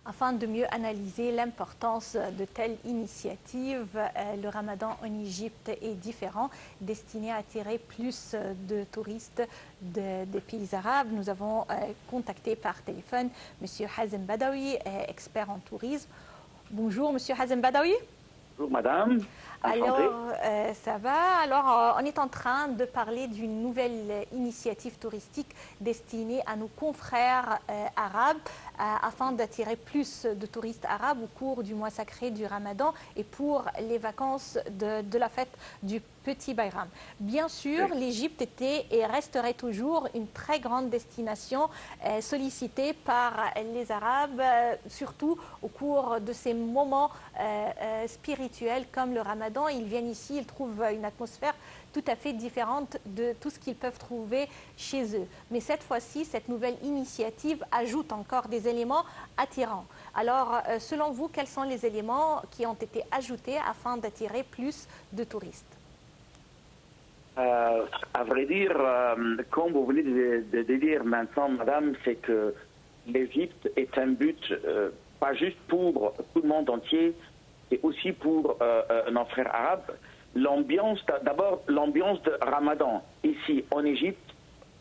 Afin de mieux analyser l'importance de telles initiatives, le Ramadan en Égypte est différent, destiné à attirer plus de touristes des pays arabes. Nous avons contacté par téléphone M. Hazem Badawi, expert en tourisme. Bonjour M. Hazem Badawi. Bonjour madame. Alors, ça va. Alors, on est en train de parler d'une nouvelle initiative touristique destinée à nos confrères arabes afin d'attirer plus de touristes arabes au cours du mois sacré du Ramadan et pour les vacances de la fête du Petit Bayram. Bien sûr, oui, l'Égypte était et resterait toujours une très grande destination sollicitée par les Arabes, surtout au cours de ces moments spirituels comme le Ramadan. Ils viennent ici, ils trouvent une atmosphère tout à fait différente de tout ce qu'ils peuvent trouver chez eux. Mais cette fois-ci, cette nouvelle initiative ajoute encore des éléments attirants. Alors, selon vous, quels sont les éléments qui ont été ajoutés afin d'attirer plus de touristes? À vrai dire, comme vous venez de dire maintenant, madame, c'est que l'Égypte est un but pas juste pour tout le monde entier, et aussi pour nos frères arabes. L'ambiance, d'abord, l'ambiance de Ramadan ici en Égypte,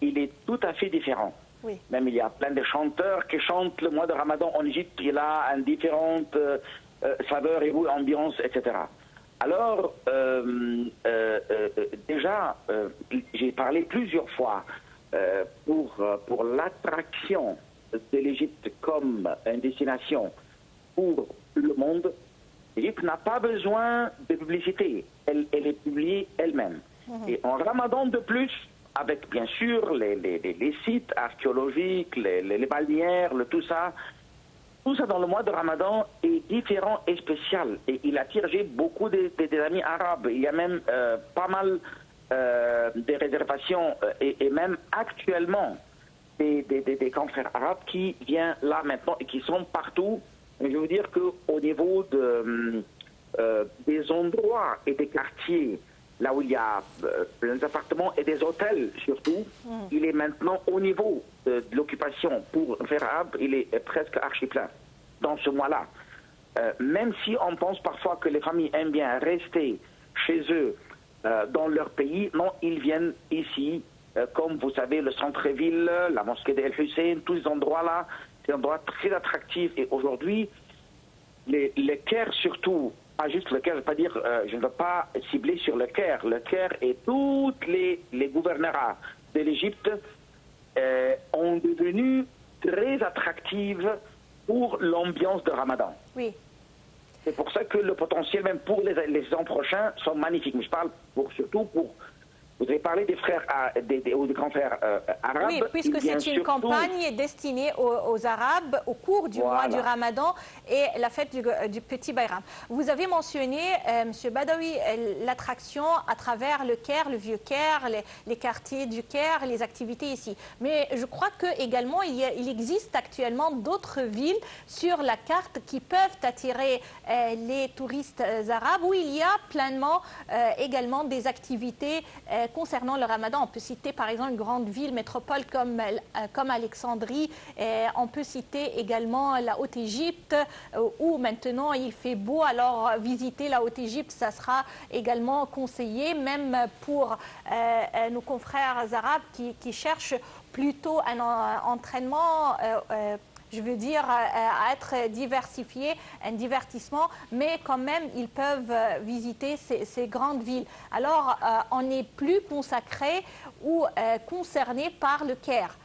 il est tout à fait différent. Oui. Même il y a plein de chanteurs qui chantent le mois de Ramadan en Égypte, il a une différente saveur et ambiance, etc. Alors, déjà, j'ai parlé plusieurs fois pour l'attraction de l'Égypte comme une destination pour le monde. L'Égypte n'a pas besoin de publicité, elle est publiée elle-même. Et en Ramadan de plus, avec bien sûr les sites archéologiques, les balnéaires, tout ça dans le mois de Ramadan est différent et spécial. Et il attire beaucoup des amis arabes. Il y a même pas mal de réservations et même actuellement des confrères arabes qui viennent là maintenant et qui sont partout. Mais je veux dire qu'au niveau des endroits et des quartiers, là où il y a des appartements et des hôtels surtout, il est maintenant au niveau de l'occupation pour faire arabe, il est presque archi plein dans ce mois-là. Même si on pense parfois que les familles aiment bien rester chez eux dans leur pays, non, ils viennent ici, comme vous savez, le centre-ville, la mosquée d'El Hussein, tous ces endroits-là, c'est un endroit très attractif. Et aujourd'hui, le Caire surtout, pas juste le Caire, je ne veux pas dire, je ne veux pas cibler sur le Caire. Le Caire et tous les gouvernorats de l'Égypte ont devenu très attractifs pour l'ambiance de Ramadan. Oui. C'est pour ça que le potentiel, même pour les ans prochains, sont magnifiques. Mais je parle surtout pour... Vous avez parlé des frères, des grands frères arabes. Oui, puisque c'est une campagne destinée aux Arabes au cours du mois du Ramadan et la fête du Petit Bayram. Vous avez mentionné, M. Badawi, l'attraction à travers le Caire, le vieux Caire, les quartiers du Caire, les activités ici. Mais je crois qu'également, il existe actuellement d'autres villes sur la carte qui peuvent attirer les touristes arabes, où il y a pleinement également des activités concernant le Ramadan. On peut citer par exemple une grande ville métropole comme Alexandrie. On peut citer également la Haute-Égypte où maintenant il fait beau. Alors visiter la Haute-Égypte, ça sera également conseillé, même pour nos confrères arabes qui cherchent plutôt un entraînement je veux dire, à être diversifié, un divertissement, mais quand même, ils peuvent visiter ces grandes villes. Alors, on n'est plus consacré ou concerné par le Caire.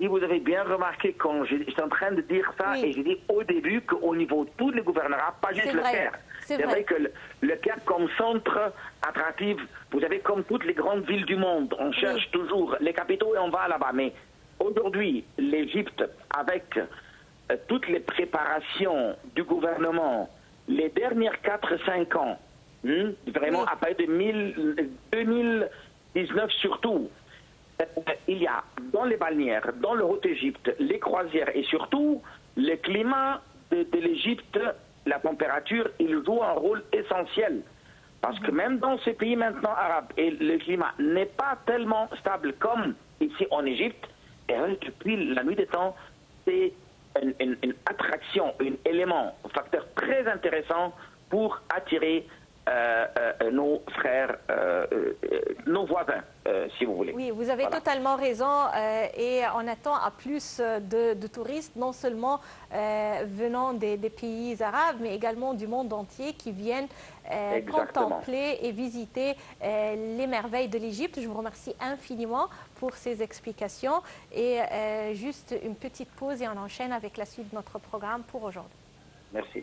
Et vous avez bien remarqué quand j'étais en train de dire ça, oui. Et j'ai dit au début qu'au niveau de tous les gouvernorats, pas juste le Caire. C'est vrai que le Caire comme centre attractif, vous avez comme toutes les grandes villes du monde, on cherche toujours les capitaux et on va là-bas. Mais aujourd'hui, l'Égypte, avec toutes les préparations du gouvernement, les dernières 4-5 ans, vraiment à partir de 2019 surtout, il y a dans les balnéaires, dans le Haute-Égypte, les croisières et surtout le climat de l'Égypte, la température, il joue un rôle essentiel. Parce que même dans ces pays maintenant arabes, et le climat n'est pas tellement stable comme ici en Égypte, et depuis la nuit des temps, c'est une attraction, un élément, un facteur très intéressant pour attirer nos frères, nos voisins, si vous voulez. Oui, vous avez totalement raison et on attend à plus de touristes, non seulement venant des pays arabes, mais également du monde entier qui viennent contempler et visiter les merveilles de l'Égypte. Je vous remercie infiniment pour ces explications et juste une petite pause et on enchaîne avec la suite de notre programme pour aujourd'hui. Merci.